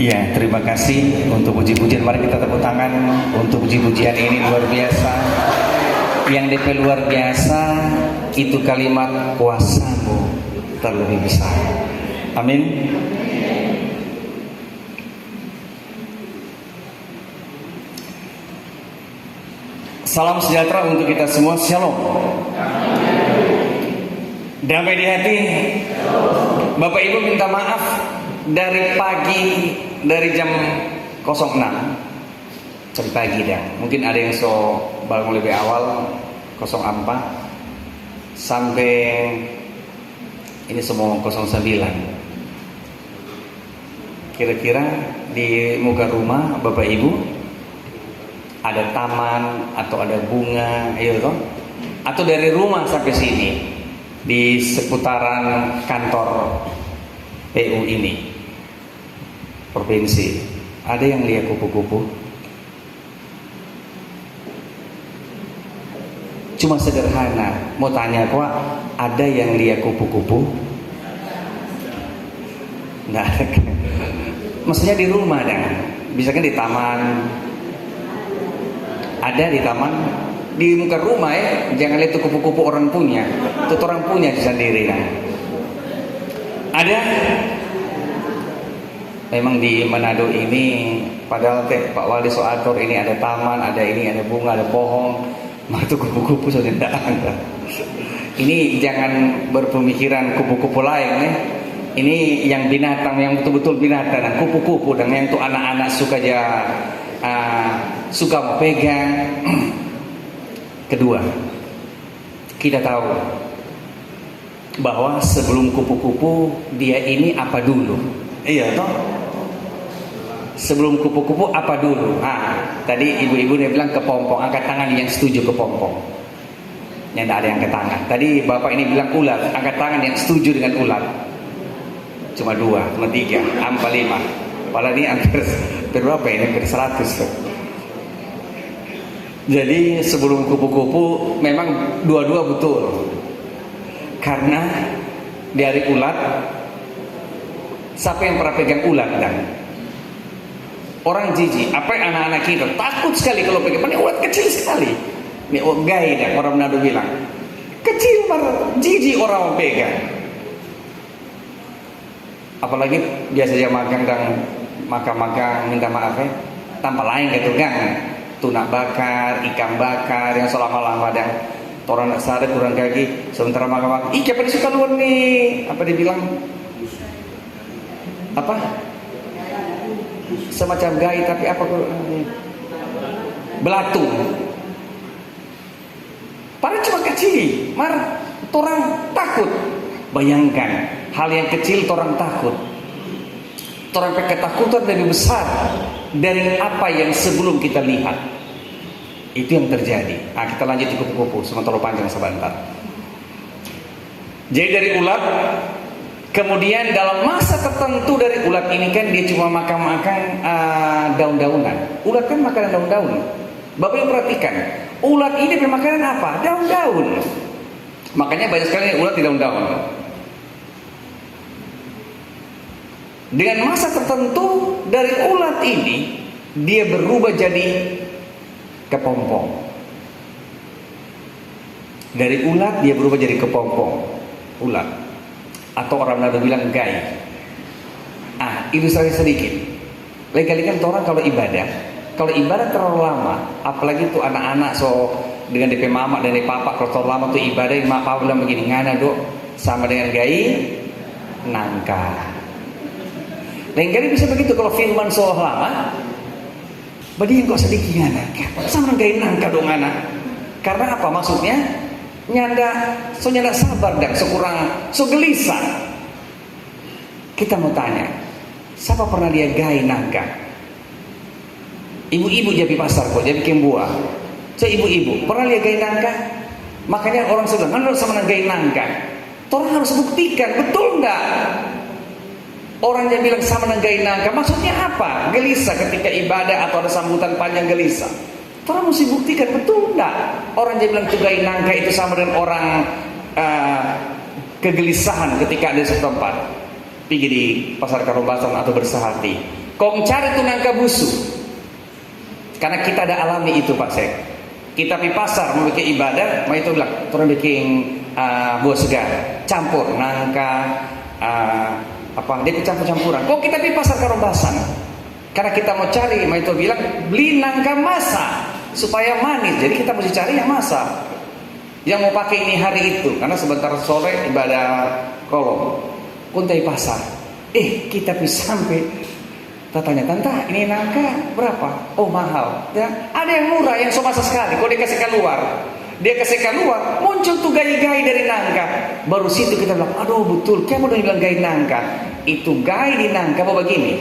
Iya, terima kasih untuk puji-pujian. Mari kita tepuk tangan untuk puji-pujian ini, luar biasa. Yang DP luar biasa itu kalimat kuasamu terlebih besar. Amin. Salam sejahtera untuk kita semua. Shalom. Damai di hati. Bapak Ibu minta maaf dari pagi, dari jam 06 dari pagi dah. Mungkin ada yang so bangun lebih awal 04 sampai ini semua 09. Kira-kira di muka rumah Bapak Ibu ada taman atau ada bunga, ayo toh? Atau dari rumah sampai sini di seputaran kantor PU ini, provinsi, ada yang lihat kupu-kupu? Cuma sederhana, mau tanya kok, ada yang lihat kupu-kupu? Nggak ada. Maksudnya di rumah dah, bisa kan di taman? Ada di taman, di muka rumah ya. Jangan lihat tuh kupu-kupu orang punya, itu orang punya sendiri kan. Ada. Memang di Manado ini, padahal Pak Wali Soator ini ada taman, ada ini, ada bunga, ada pohon, maka itu kupu-kupu sudah tidak ada. Ini jangan berpemikiran kupu-kupu lain ya. Ini yang binatang, yang betul-betul binatang, kupu-kupu, dan yang tuh anak-anak suka suka mau pegang. Kedua, kita tahu bahwa sebelum kupu-kupu dia ini apa dulu? Iya toh? Sebelum kupu-kupu apa dulu? Tadi ibu-ibu dia bilang kepompong, angkat tangan yang setuju kepompong. Yang tidak ada yang angkat tangan. Tadi bapak ini bilang ulat, angkat tangan yang setuju dengan ulat. Cuma 2, cuma 3, 4, 5. Padahal ini hampir berapa ini? Hampir 100. Jadi sebelum kupu-kupu memang dua-dua betul. Karena dari ulat, siapa yang pernah pegang ulat dan orang jijik, apa yang anak-anak kita takut sekali kalau pegang, ini ulat kecil sekali. Ini gai dah, orang Manado bilang kecil, jijik orang pegang. Apalagi biasanya makan dan makan minta maaf ya, tanpa lain gitu kan, tuna bakar, ikan bakar yang selama-lama dan orang nak sadar kurang kaki, sementara makan, ih siapa disuka luar nih, apa dibilang, apa, semacam gai tapi apa, belatung, padahal cuma kecil, orang takut. Bayangkan hal yang kecil orang takut, orang ketakutan lebih besar dari apa yang sebelum kita lihat. Itu yang terjadi. Kita lanjut di kupu-kupu, sementara panjang sebentar. Jadi dari ulat, kemudian dalam masa tertentu dari ulat ini kan dia cuma makan daun-daunan. Ulat kan makan daun-daun. Bapak yang perhatikan, ulat ini bermakanan apa? Daun-daun. Makanya banyak sekali ulat di daun-daun. Dengan masa tertentu dari ulat ini dia berubah jadi kepompong. Dari ulat dia berubah jadi kepompong. Ulat, atau orang Manado bilang gai. Ilustrasi sedikit. Lain-kali kan orang kalau ibadah terlalu lama, apalagi tuh anak-anak dengan DP mama dan DP papa, kalau terlalu lama tuh ibadah, mak papa bilang begini, ngana dok sama dengan gai nangka. Lain-kali bisa begitu kalau firman lama. Bagi yang kok sedikit ngana, sama dengan gai nangka dong ngana. Karena apa maksudnya? Nyanda sabar dan so gelisah. Kita mau tanya, siapa pernah lihat gai nangka? Ibu-ibu jadi pasar kok, jadi bikin buah. Ibu-ibu pernah lihat gai nangka? Makanya orang sudah kan sama dengan gai nangka. Orang harus buktikan betul nggak? Orang yang bilang sama dengan gai nangka, maksudnya apa? Gelisah ketika ibadah atau ada sambutan panjang gelisah. Orang mesti buktikan betul nggak? Orang yang bilang gai nangka itu sama dengan orang kegelisahan ketika ada di suatu tempat. Pergi di pasar Karombasan atau bersahati. Kong cari tu nangka busuk. Karena kita ada alami itu Pak Sek. Kita di pasar mau bikin ibadah, mau itu bilang, orang bikin buah segar, campur nangka, dia campur-campuran. Kok kita di pasar karobasan? Karena kita mau cari, mau itu bilang beli nangka masak supaya manis. Jadi kita mesti cari yang masak, yang mau pakai ini hari itu. Karena sebentar sore ibadah kolom, kuntai pasar. Kita bisa sampai. Tanya, tante, ini nangka berapa? Oh mahal. Ya, ada yang murah, yang so masa sekali. Kalau dia kasih keluar, muncul tuh gai-gai dari nangka. Baru situ kita bilang, aduh betul, kamu udah bilang gai nangka. Itu gai di nangka, mau begini.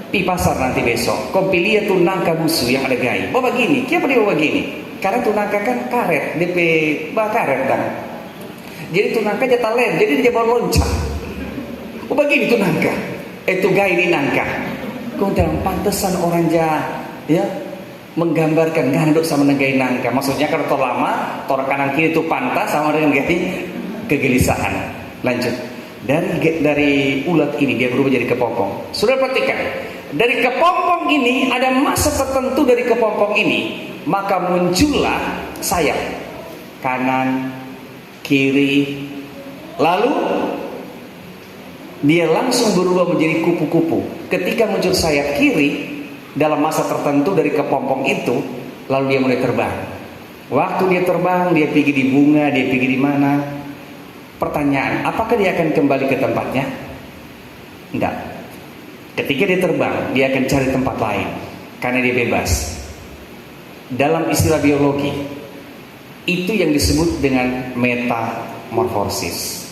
Di pasar nanti besok, kau pilih tuh nangka busuk yang ada gai. Mau begini, kenapa dia mau begini? Karena tuh nangka kan karet, DP karet dan. Jadi tuh nangka jatah lem, jadi dia bawa loncat. Mau begini tuh nangka. Itu gai di nangka. Kau dalam pantesan orang ya menggambarkan gandok sama dengan gai nangka. Maksudnya kalau lama, orang kanan kiri itu pantas sama dengan gai kegelisahan. Lanjut. Dari ulat ini dia berubah jadi kepompong. Sudah perhatikan. Dari kepompong ini ada masa tertentu dari kepompong ini, maka muncullah sayap kanan, kiri, lalu dia langsung berubah menjadi kupu-kupu. Ketika muncul sayap kiri dalam masa tertentu dari kepompong itu, lalu dia mulai terbang. Waktu dia terbang, dia pergi di bunga, dia pergi di mana? Pertanyaan, apakah dia akan kembali ke tempatnya? Enggak. Ketika dia terbang, dia akan cari tempat lain karena dia bebas. Dalam istilah biologi, itu yang disebut dengan metamorfosis.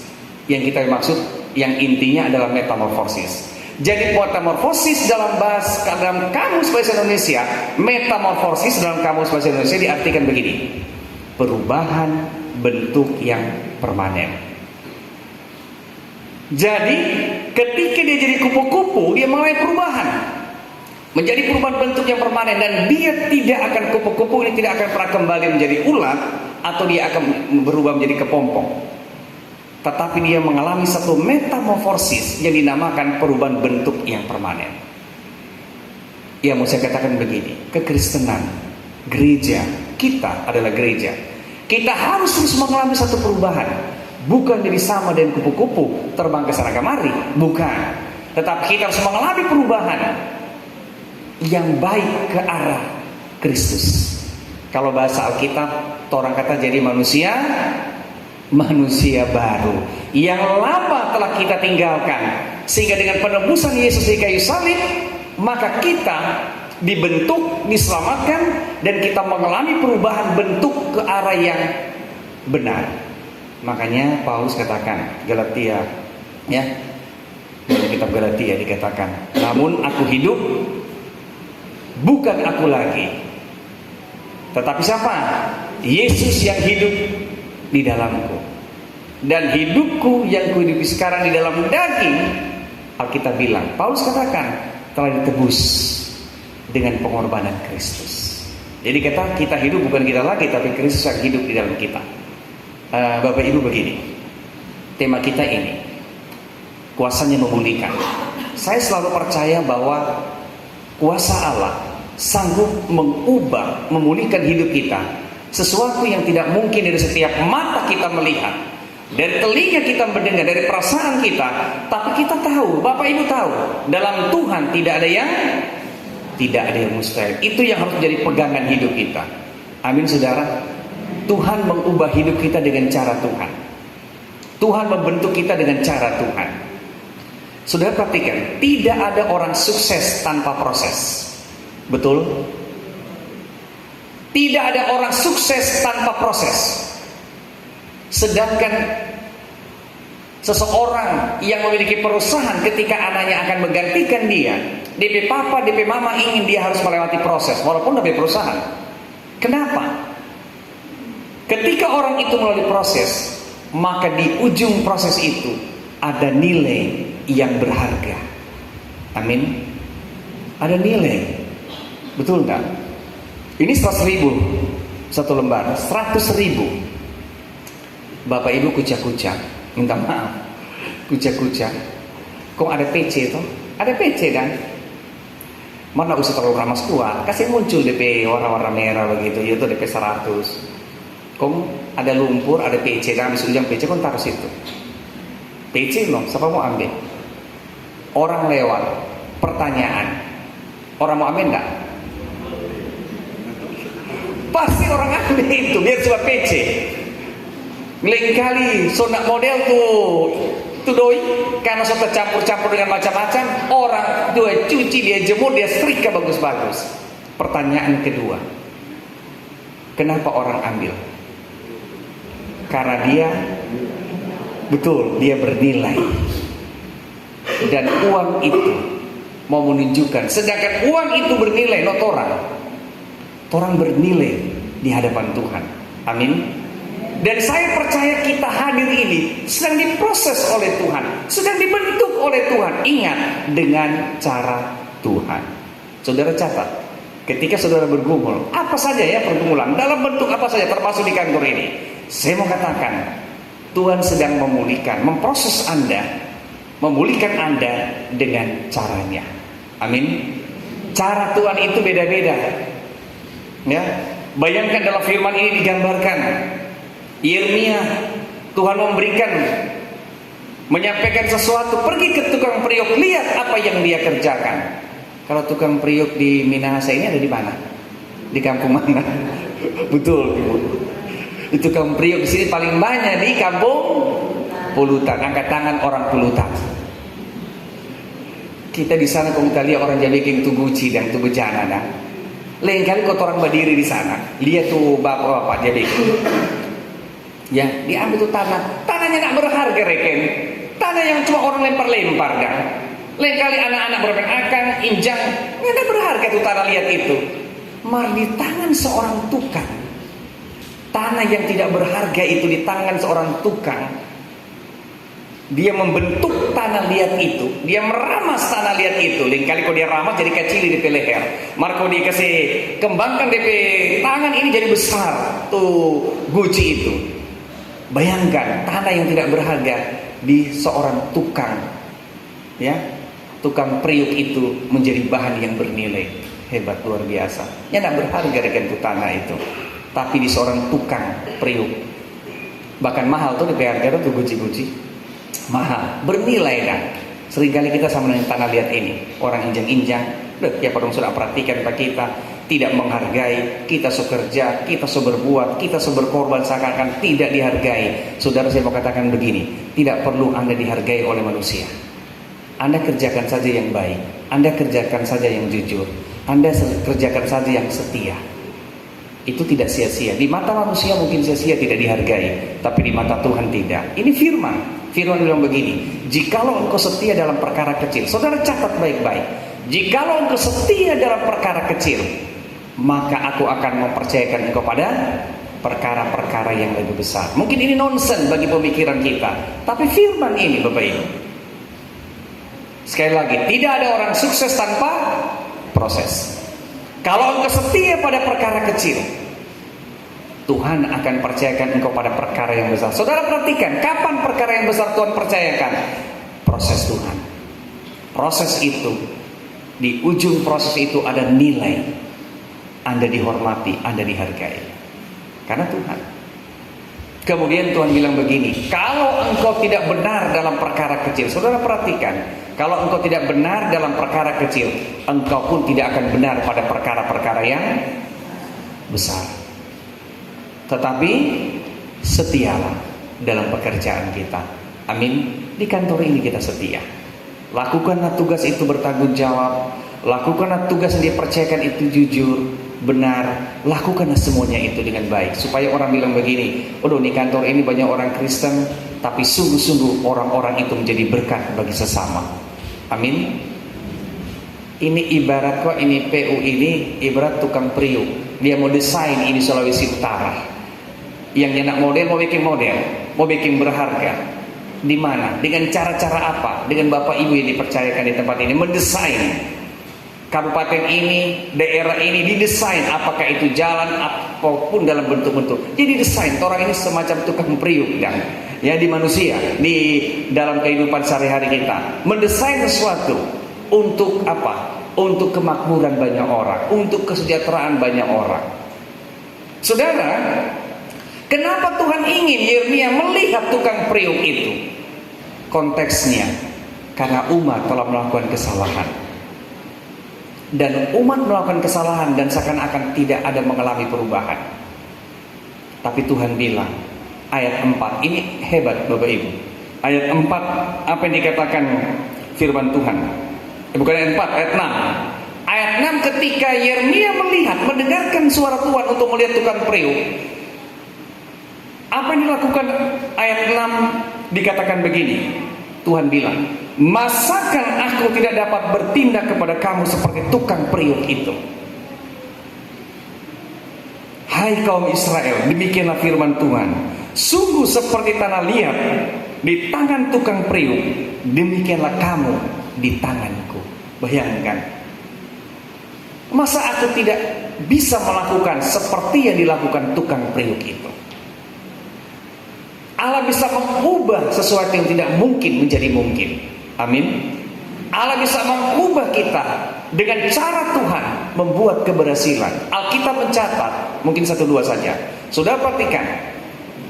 Yang kita maksud, yang intinya adalah metamorfosis. Jadi metamorfosis dalam kamus bahasa Indonesia, metamorfosis dalam kamus bahasa Indonesia diartikan begini: perubahan bentuk yang permanen. Jadi ketika dia jadi kupu-kupu, dia mulai perubahan menjadi perubahan bentuk yang permanen, dan dia tidak akan, kupu-kupu ini tidak akan pernah kembali menjadi ulat atau dia akan berubah menjadi kepompong. Tetapi dia mengalami satu metamorfosis yang dinamakan perubahan bentuk yang permanen. Ya, mau saya katakan begini, kekristenan, gereja, kita adalah gereja. Kita harus terus mengalami satu perubahan. Bukan jadi sama dengan kupu-kupu terbang ke sana kemari, bukan. Tetapi kita harus mengalami perubahan yang baik ke arah Kristus. Kalau bahasa Alkitab, orang kata jadi manusia baru. Yang lama telah kita tinggalkan, sehingga dengan penebusan Yesus di kayu salib, maka kita dibentuk, diselamatkan, dan kita mengalami perubahan bentuk ke arah yang benar. Makanya Paulus katakan, Galatia, ya, dalam kitab Galatia dikatakan, namun aku hidup, bukan aku lagi, tetapi siapa? Yesus yang hidup di dalamku, dan hidupku yang kuhidupi sekarang di dalam daging. Alkitab bilang, Paulus katakan, telah ditebus dengan pengorbanan Kristus. Jadi kita hidup bukan kita lagi, tapi Kristus yang hidup di dalam kita. Bapak Ibu, begini, tema kita ini, kuasanya memulihkan. Saya selalu percaya bahwa kuasa Allah sanggup mengubah, memulihkan hidup kita. Sesuatu yang tidak mungkin dari setiap mata kita melihat, dari telinga kita mendengar, dari perasaan kita. Tapi kita tahu, Bapak Ibu tahu, dalam Tuhan tidak ada yang mustahil. Itu yang harus menjadi pegangan hidup kita. Amin, saudara. Tuhan mengubah hidup kita dengan cara Tuhan. Tuhan membentuk kita dengan cara Tuhan. Saudara perhatikan, tidak ada orang sukses tanpa proses. Betul? Tidak ada orang sukses tanpa proses. Sedangkan seseorang yang memiliki perusahaan, ketika anaknya akan menggantikan dia, DP papa, DP mama ingin dia harus melewati proses, walaupun DP perusahaan. Kenapa? Ketika orang itu melalui proses, maka di ujung proses itu ada nilai yang berharga. Amin. Ada nilai. Betul nggak? Ini 100.000 satu lembar, 100.000. Bapak Ibu kucak-kucak, minta maaf, kucak-kucak. Kok ada PC itu? Ada PC kan? Mana usah terlalu ramas kuat, kasih muncul DP warna-warna merah begitu, yaitu DP 100. Kong ada lumpur, ada PC, kan habis ujang PC kan taruh situ. PC loh, siapa mau ambil? Orang lewat, pertanyaan, orang mau ambil enggak? Pasti orang ambil itu, biar cuma PC. Lain kali, so nak model tuh doi, karena so tercampur-campur dengan macam-macam, orang dua cuci, dia jemur, dia setrika bagus-bagus. Pertanyaan kedua, kenapa orang ambil? Karena dia, betul, dia bernilai. Dan uang itu mau menunjukkan, sedangkan uang itu bernilai, not orang. Orang bernilai di hadapan Tuhan. Amin. Dan saya percaya kita hadir ini sedang diproses oleh Tuhan, sedang dibentuk oleh Tuhan. Ingat, dengan cara Tuhan. Saudara catat, ketika saudara bergumul, apa saja ya pergumulan, dalam bentuk apa saja, termasuk di kantor ini, saya mau katakan, Tuhan sedang memulihkan, memproses Anda, memulihkan Anda dengan caranya. Amin. Cara Tuhan itu beda-beda. Ya, bayangkan dalam firman ini digambarkan Yeremia, Tuhan memberikan, menyampaikan sesuatu, pergi ke tukang periuk, lihat apa yang dia kerjakan. Kalau tukang periuk di Minahasa ini ada di mana? Di kampung mana? Betul. Di tukang periuk di sini paling banyak di kampung Pulutan. Angkat tangan orang Pulutan. Kita di sana kalau kita lihat orang Jabeking tu guci dan tu bejana dah. Lain kali kau orang berdiri di sana, lihat tuh bapak-bapak Jabeking. Ya, diambil tuh tanahnya nak berharga reken, tanah yang cuma orang lempar-lempar kan. Lain kali anak-anak bermain akang, injang, nggak berharga tuh tanah, lihat itu. Mar di tangan seorang tukang, tanah yang tidak berharga itu di tangan seorang tukang, dia membentuk tanah, lihat itu, dia meramas tanah, lihat itu. Lain kali kalau dia ramas jadi kecil di leher, mar kalau dikasih kembangkan DP tangan ini jadi besar tuh guci itu. Bayangkan tanah yang tidak berharga di seorang tukang, ya, tukang periuk itu menjadi bahan yang bernilai. Hebat, luar biasa. Ya, tidak berharga dengan itu tanah itu, tapi di seorang tukang periuk bahkan mahal tuh, di harga tuh guci-guci mahal, bernilai kan. Seringkali kita sama dengan tanah, lihat ini, orang injang-injang, ya pada sudah perhatikan Pak, kita tidak menghargai, kita sekerja, kita berbuat, kita berkorban seakan-akan tidak dihargai. Saudara, saya mau katakan begini, tidak perlu Anda dihargai oleh manusia. Anda kerjakan saja yang baik, Anda kerjakan saja yang jujur, Anda kerjakan saja yang setia. Itu tidak sia-sia. Di mata manusia mungkin sia-sia, tidak dihargai, tapi di mata Tuhan tidak. Ini firman bilang begini, jikalau engkau setia dalam perkara kecil, saudara catat baik-baik, jikalau engkau setia dalam perkara kecil, maka aku akan mempercayakan engkau pada perkara-perkara yang lebih besar. Mungkin ini nonsen bagi pemikiran kita, tapi firman ini Bapak Ibu, sekali lagi, tidak ada orang sukses tanpa proses. Kalau engkau setia pada perkara kecil, Tuhan akan percayakan engkau pada perkara yang besar. Saudara perhatikan, kapan perkara yang besar Tuhan percayakan? Proses Tuhan. Proses itu, di ujung proses itu ada nilai. Anda dihormati, Anda dihargai, karena Tuhan. Kemudian Tuhan bilang begini, kalau engkau tidak benar dalam perkara kecil, saudara perhatikan, kalau engkau tidak benar dalam perkara kecil, engkau pun tidak akan benar pada perkara-perkara yang besar. Tetapi setialah dalam pekerjaan kita. Amin. Di kantor ini kita setia. Lakukanlah tugas itu bertanggung jawab. Lakukanlah tugas yang dipercayakan itu jujur, benar. Lakukanlah semuanya itu dengan baik, supaya orang bilang begini, "Aduh, di kantor ini banyak orang Kristen, tapi sungguh-sungguh orang-orang itu menjadi berkat bagi sesama." Amin. Ini ibarat kok, ini PU ini ibarat tukang periuk. Dia mau desain ini Sulawesi Utara. Yang dia nak model, mau bikin berharga. Di mana? Dengan cara-cara apa? Dengan Bapak Ibu yang dipercayakan di tempat ini mendesain kabupaten ini, daerah ini, didesain apakah itu jalan apapun dalam bentuk-bentuk. Jadi desain orang ini semacam tukang periuk dan ya di manusia, di dalam kehidupan sehari-hari kita mendesain sesuatu. Untuk apa? Untuk kemakmuran banyak orang, untuk kesejahteraan banyak orang. Saudara, kenapa Tuhan ingin Yeremia melihat tukang periuk itu? Konteksnya, karena umat telah melakukan kesalahan. Dan umat melakukan kesalahan dan seakan-akan tidak ada mengalami perubahan. Tapi Tuhan bilang, ayat 4, ini hebat Bapak Ibu. Ayat 4, apa yang dikatakan firman Tuhan? Bukan ayat 4, ayat 6. Ayat 6, ketika Yeremia mendengarkan suara Tuhan untuk melihat tukang periuk, apa yang dilakukan? Ayat 6 dikatakan begini. Tuhan bilang, masakan aku tidak dapat bertindak kepada kamu seperti tukang periuk itu? Hai kaum Israel, demikianlah firman Tuhan, sungguh seperti tanah liat di tangan tukang periuk, demikianlah kamu di tanganku. Bayangkan, masa aku tidak bisa melakukan seperti yang dilakukan tukang periuk itu? Allah bisa mengubah sesuatu yang tidak mungkin menjadi mungkin. Amin. Allah bisa mengubah kita dengan cara Tuhan membuat keberhasilan. Alkitab mencatat, mungkin 1-2 saja. Sudah perhatikan,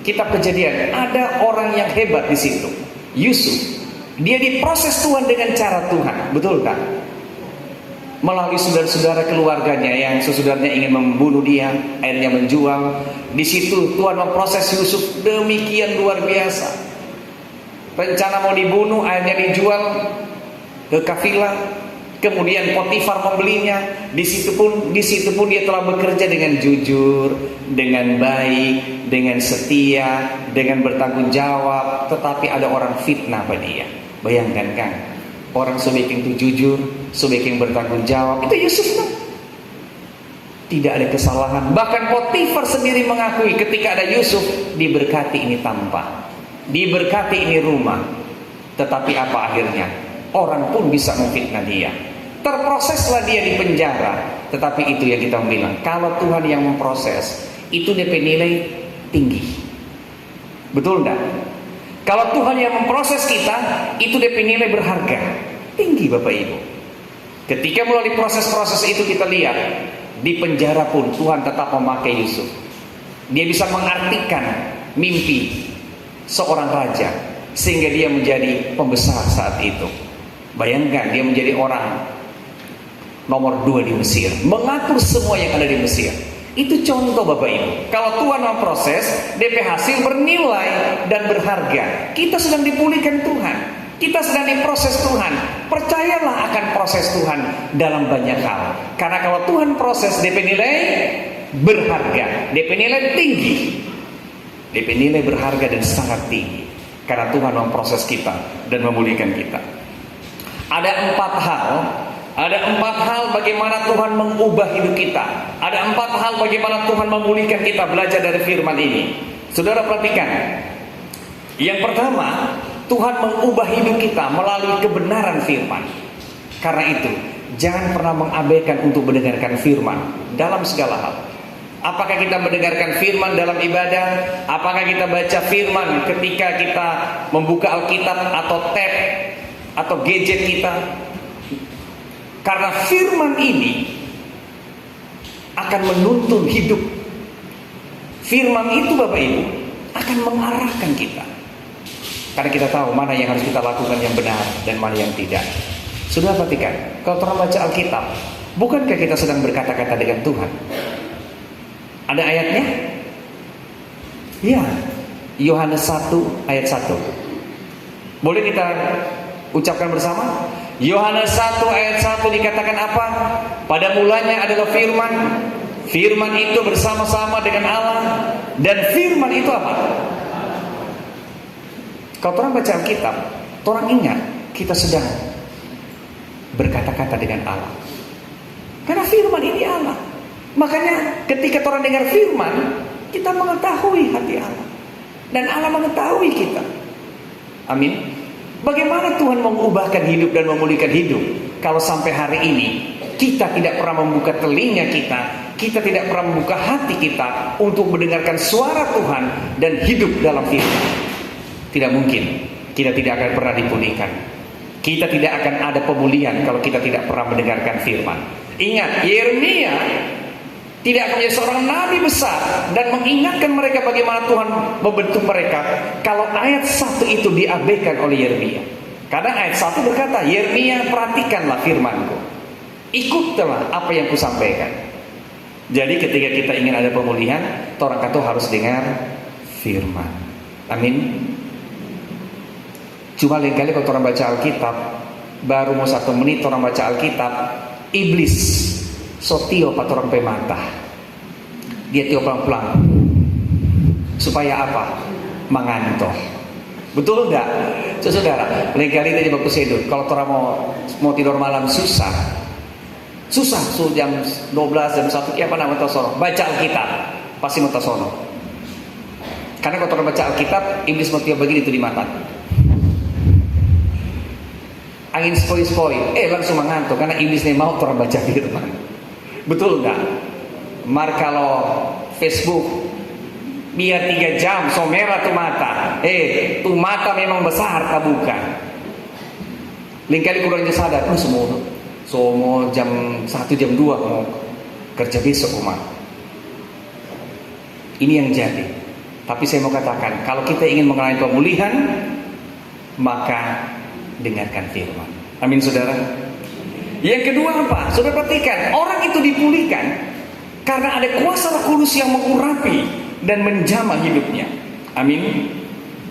kitab Kejadian, ada orang yang hebat di situ. Yusuf, dia diproses Tuhan dengan cara Tuhan, betul kan? Melalui saudara-saudara keluarganya yang sesudahnya ingin membunuh dia, akhirnya menjual. Di situ Tuhan memproses Yusuf demikian luar biasa. Rencana mau dibunuh, akhirnya dijual ke kafilah. Kemudian Potifar membelinya. Di situ pun dia telah bekerja dengan jujur, dengan baik, dengan setia, dengan bertanggung jawab. Tetapi ada orang fitnah pada dia. Bayangkan kan, orang sebaik itu jujur, sebaik yang bertanggung jawab, itu Yusuf kan? Tidak ada kesalahan. Bahkan Potifar sendiri mengakui ketika ada Yusuf, diberkati ini tampak, diberkati ini rumah. Tetapi apa akhirnya? Orang pun bisa memfitnah dia. Terproseslah dia di penjara. Tetapi itu yang kita bilang, kalau Tuhan yang memproses, itu DP nilai tinggi. Betul enggak? Kalau Tuhan yang memproses kita, itu DP nilai berharga, tinggi Bapak Ibu. Ketika melalui proses-proses itu kita lihat, di penjara pun Tuhan tetap memakai Yusuf. Dia bisa mengartikan mimpi seorang raja, sehingga dia menjadi pembesar saat itu. Bayangkan, dia menjadi orang nomor 2 di Mesir, mengatur semua yang ada di Mesir. Itu contoh Bapak Ibu. Kalau Tuhan memproses, DP hasil bernilai dan berharga. Kita sedang dipulihkan Tuhan, kita sedang diproses Tuhan. Percayalah akan proses Tuhan dalam banyak hal. Karena kalau Tuhan proses, DP nilai berharga, DP nilai tinggi, DP nilai berharga dan sangat tinggi. Karena Tuhan memproses kita dan memulihkan kita. Ada 4 hal. Ada 4 hal bagaimana Tuhan mengubah hidup kita. Ada 4 hal bagaimana Tuhan memulihkan kita. Belajar dari firman ini. Saudara perhatikan. Yang pertama, Tuhan mengubah hidup kita melalui kebenaran firman. Karena itu, jangan pernah mengabaikan untuk mendengarkan firman dalam segala hal. Apakah kita mendengarkan firman dalam ibadah? Apakah kita baca firman ketika kita membuka Alkitab atau tab atau gadget kita? Karena firman ini akan menuntun hidup. Firman itu Bapak Ibu akan mengarahkan kita. Karena kita tahu mana yang harus kita lakukan yang benar dan mana yang tidak. Sudah perhatikan, kalau orang baca Alkitab, bukankah kita sedang berkata-kata dengan Tuhan? Ada ayatnya? Ya, Yohanes 1 ayat 1. Boleh kita ucapkan bersama? Yohanes 1 ayat 1 dikatakan apa? Pada mulanya adalah firman. Firman itu bersama-sama dengan Allah. Dan firman itu apa? Kalau orang baca Alkitab, orang ingat kita sedang berkata-kata dengan Allah. Karena firman ini Allah. Makanya ketika orang dengar firman, kita mengetahui hati Allah. Dan Allah mengetahui kita. Amin. Bagaimana Tuhan mengubahkan hidup dan memulihkan hidup? Kalau sampai hari ini kita tidak pernah membuka telinga kita, kita tidak pernah membuka hati kita untuk mendengarkan suara Tuhan dan hidup dalam firman, tidak mungkin kita tidak akan pernah dipulihkan. Kita tidak akan ada pemulihan kalau kita tidak pernah mendengarkan firman. Ingat, Yeremia tidak menjadi seorang nabi besar dan mengingatkan mereka bagaimana Tuhan membentuk mereka kalau ayat 1 itu diabaikan oleh Yeremia. Karena ayat 1 berkata, Yeremia, perhatikanlah firmanku, ikutlah apa yang kusampaikan. Jadi ketika kita ingin ada pemulihan, orang kata harus dengar firman. Amin. Cuma lain kali kalau orang baca Alkitab, baru mau 1 menit orang baca Alkitab, iblis sotio pat orang pemata. Dia tiup pelan-pelan. Supaya apa? Mengantuk. Betul enggak? Saudara, lain kali kita coba kusedut. Kalau orang mau tidur malam susah, jam 12, jam 1, apa nama tasono? Baca Alkitab, pasti mau tasono. Karena kalau orang baca Alkitab, iblis mau tiup begini itu di mata. Angin sepoi-sepoi, langsung mengantuk karena iblis ini mau orang baca firman. Betul enggak? Mar kalau Facebook biar 3 jam so merah tuh mata. Tuh mata memang besar kabuka. Lain kali kurangnya sadar, semua jam 1 jam 2 mau kerja besok umat. Ini yang jadi. Tapi saya mau katakan, kalau kita ingin mengalami pemulihan, maka dengarkan firman. Amin saudara. Yang kedua apa? Saudara perhatikan, orang itu dipulihkan karena ada kuasa Roh Kudus yang mengurapi dan menjamah hidupnya. Amin.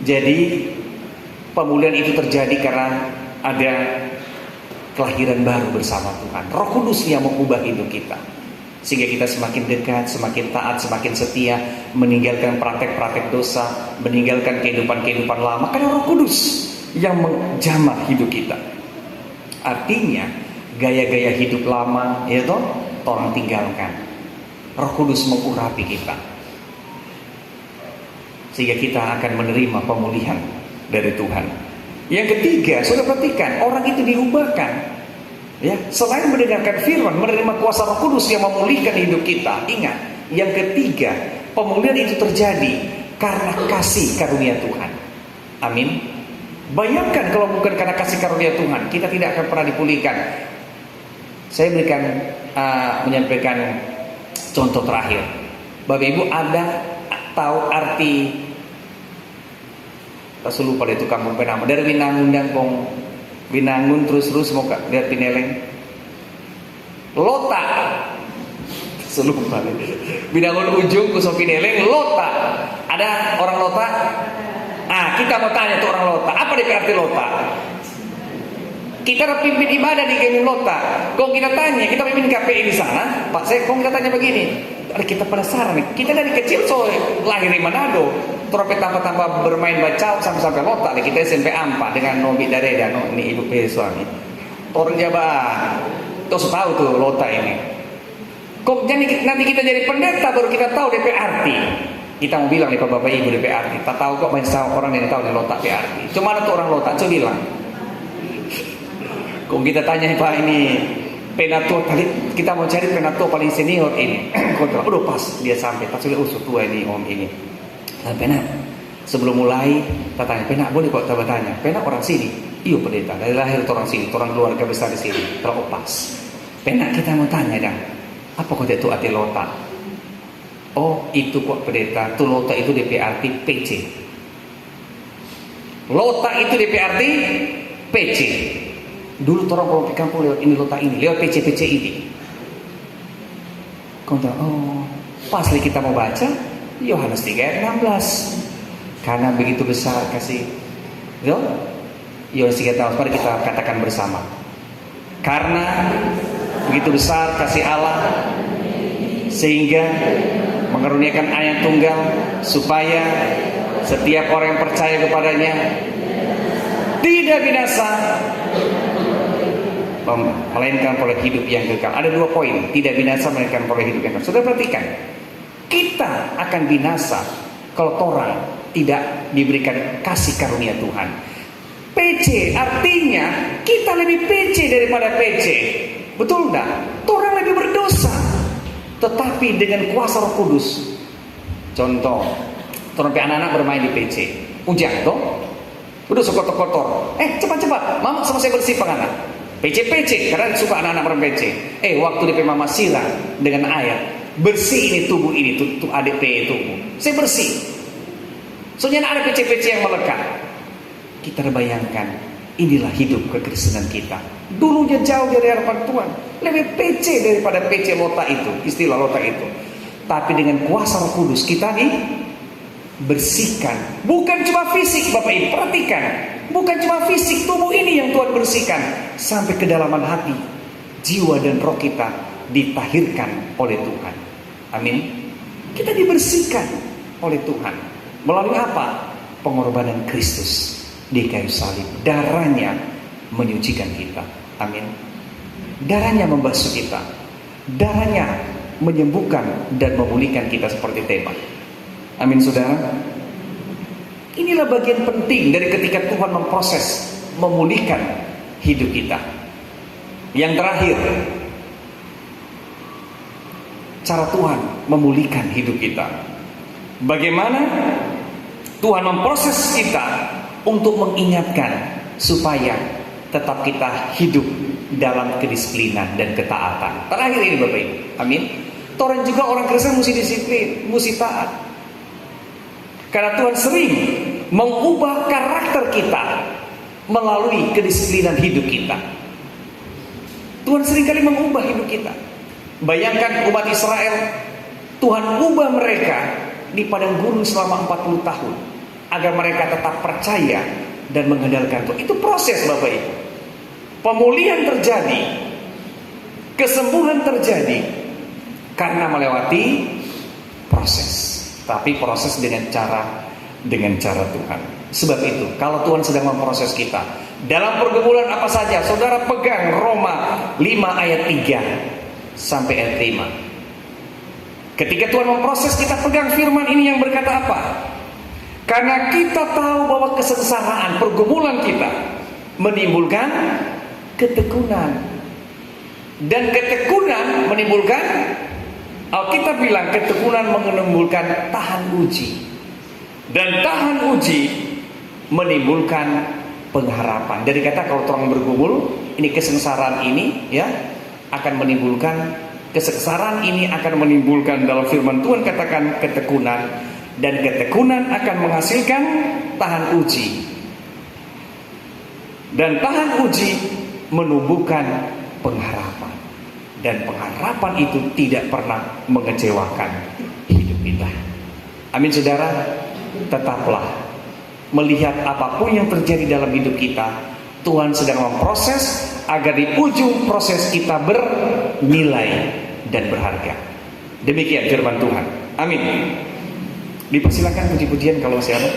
Jadi pemulihan itu terjadi karena ada kelahiran baru bersama Tuhan. Roh Kudus yang mengubah hidup kita, sehingga kita semakin dekat, semakin taat, semakin setia, meninggalkan praktek-praktek dosa, meninggalkan kehidupan-kehidupan lama, karena Roh Kudus yang menjamah hidup kita. Artinya gaya-gaya hidup lama itu orang tinggalkan. Roh Kudus mengurapi kita, sehingga kita akan menerima pemulihan dari Tuhan. Yang ketiga, sudah perhatikan, orang itu diubahkan. Ya, selain mendengarkan firman, menerima kuasa Roh Kudus yang memulihkan hidup kita. Ingat, yang ketiga, pemulihan itu terjadi karena kasih karunia Tuhan. Amin. Bayangkan kalau bukan karena kasih karunia Tuhan, kita tidak akan pernah dipulihkan. Saya menyampaikan contoh terakhir. Bapak Ibu ada tahu arti, tak lupa itu kampung penama dari Winangun dan Kong Winangun terus mau lihat Pineleng Lota selupa Winangun ujung kusok Pineleng Lota. Ada orang Lota? Kita mau tanya tuh orang Lota, apa arti Lota? Kita pimpin ibadah di Geming Lota. Kalau kita tanya, kita pimpin KPI di sana, Pak, kita tanya begini. Kita penasaran nih. Kita dari kecil lahir di Manado, terus tambah bermain bacau sampai Lota. Kita SMP Ampa dengan Nobi Dareda, ini ibu suami. Orang Jawa, terus tahu tuh Lota ini. Kok nanti kita jadi pendeta baru kita tahu DP arti. Kita mau bilang nih Pak Bapak Ibu DP arti. Tak tahu kok banyak orang yang tahu nih Lota DP arti. Cuma ada tuh orang Lota, coba bilang. Kok kita tanya Pak ini penatua kali kita mau cari penatua paling senior ini. Udah pas dia sampai, pas sudah usut tua ini om ini. Nah, Penak sebelum mulai kita tanya, Penak boleh kok kita tanya, Penak orang sini? Iya pendeta, dari lahir orang sini, orang keluarga besar di sini. Terus pas, Penak kita mau tanya dong, apa kok itu arti Lota? Oh itu kok pendeta, tuh Lota itu DP arti PC. Lota itu DP arti PC. Dulu orang kalau di kampung lewat ini Lota ini, lewat PC ini. Kau tahu, oh pas kita mau baca Yohanes 3 ayat 16. Karena begitu besar kasih, Yohanes 3 ayat 16, mari kita katakan bersama. Karena begitu besar kasih Allah sehingga mengaruniakan anak tunggal supaya setiap orang yang percaya kepadanya tidak binasa, melainkan oleh hidup yang kekal. Ada 2 poin, tidak binasa melainkan oleh hidup yang kekal. Sudah perhatikan, kita akan binasa kalau orang tidak diberikan kasih karunia Tuhan. PC artinya kita lebih PC daripada PC. Betul enggak? Orang lebih berdosa. Tetapi dengan kuasa Roh Kudus, contoh, orang anak-anak bermain di PC, ujang toh, Udah kotor-kotor. Cepat-cepat, mama sama saya bersih anak. PC, karena suka anak-anak orang PC. Waktu DP mama siram dengan air, bersih ini tubuh ini, tuh adik tubuh. Saya bersih. Soalnya ada PC yang melekat. Kita bayangkan, inilah hidup kekristenan kita. Dulunya jauh dari harapan Tuhan, lebih PC daripada PC lota itu, istilah lota itu. Tapi dengan kuasa Roh Kudus kita bersihkan. Bukan cuma fisik, Bapak Ibu, perhatikan. Bukan cuma fisik tubuh ini yang Tuhan bersihkan, sampai kedalaman hati, jiwa dan roh kita ditahirkan oleh Tuhan. Amin. Kita dibersihkan oleh Tuhan. Melalui apa? Pengorbanan Kristus di kayu salib. Darahnya menyucikan kita. Amin. Darahnya membasuh kita. Darahnya menyembuhkan dan memulihkan kita seperti tema. Amin, saudara. Inilah bagian penting dari ketika Tuhan memproses, memulihkan hidup kita. Yang terakhir, cara Tuhan memulihkan hidup kita. Bagaimana Tuhan memproses kita untuk mengingatkan supaya tetap kita hidup dalam kedisiplinan dan ketaatan. Terakhir ini Bapak Ibu. Amin. Orang juga orang Kristen mesti disiplin, mesti taat. Karena Tuhan sering mengubah karakter kita melalui kedisiplinan hidup kita. Tuhan sering kali mengubah hidup kita. Bayangkan umat Israel, Tuhan ubah mereka di padang gurun selama 40 tahun agar mereka tetap percaya dan mengandalkan Tuhan. Itu proses Bapak Ibu. Pemulihan terjadi, kesembuhan terjadi karena melewati proses. Tapi proses dengan cara Tuhan. Sebab itu, kalau Tuhan sedang memproses kita dalam pergumulan apa saja, saudara pegang Roma 5 ayat 3 sampai ayat 5. Ketika Tuhan memproses, kita pegang firman ini yang berkata apa? Karena kita tahu bahwa kesengsaraan pergumulan kita menimbulkan ketekunan, dan ketekunan menimbulkan, Alkitab bilang ketekunan menimbulkan tahan uji, dan tahan uji menimbulkan pengharapan. Dari kata kalau orang bergumul, ini kesengsaraan ini ya akan menimbulkan, kesengsaraan ini akan menimbulkan, dalam firman Tuhan katakan ketekunan, dan ketekunan akan menghasilkan tahan uji, dan tahan uji menumbuhkan pengharapan, dan pengharapan itu tidak pernah mengecewakan hidup kita. Amin saudara. Tetaplah melihat apapun yang terjadi dalam hidup kita, Tuhan sedang memproses agar di ujung proses kita bernilai dan berharga. Demikian firman Tuhan. Amin. Dipersilakan puji-pujian kalau masih ada.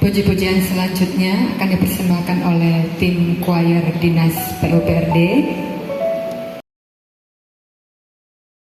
Puji-pujian selanjutnya akan dipersembahkan oleh tim choir Dinas PUPRD